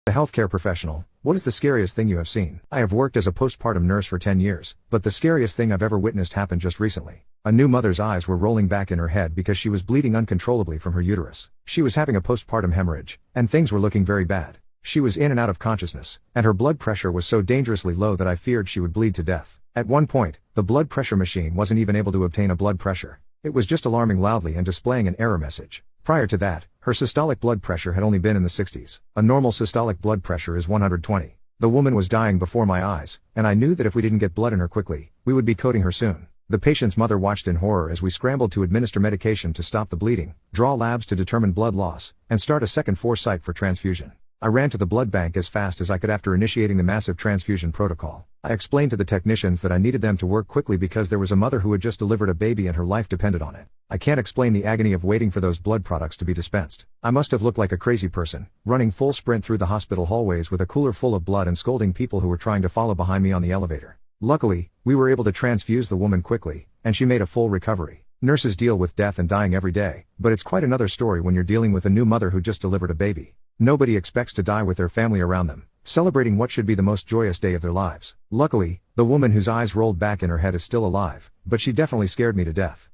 A healthcare professional, what is the scariest thing you have seen? I have worked as a postpartum nurse for 10 years, but the scariest thing I've ever witnessed happened just recently. A new mother's eyes were rolling back in her head because she was bleeding uncontrollably from her uterus. She was having a postpartum hemorrhage, and things were looking very bad. She was in and out of consciousness, and her blood pressure was so dangerously low that I feared she would bleed to death. At one point, the blood pressure machine wasn't even able to obtain a blood pressure. It was just alarming loudly and displaying an error message. Prior to that, her systolic blood pressure had only been in the 60s. A normal systolic blood pressure is 120. The woman was dying before my eyes, and I knew that if we didn't get blood in her quickly, we would be coding her soon. The patient's mother watched in horror as we scrambled to administer medication to stop the bleeding, draw labs to determine blood loss, and start a second foresight for transfusion. I ran to the blood bank as fast as I could after initiating the massive transfusion protocol. I explained to the technicians that I needed them to work quickly because there was a mother who had just delivered a baby and her life depended on it. I can't explain the agony of waiting for those blood products to be dispensed. I must have looked like a crazy person, running full sprint through the hospital hallways with a cooler full of blood and scolding people who were trying to follow behind me on the elevator. Luckily, we were able to transfuse the woman quickly, and she made a full recovery. Nurses deal with death and dying every day, but it's quite another story when you're dealing with a new mother who just delivered a baby. Nobody expects to die with their family around them, celebrating what should be the most joyous day of their lives. Luckily, the woman whose eyes rolled back in her head is still alive, but she definitely scared me to death.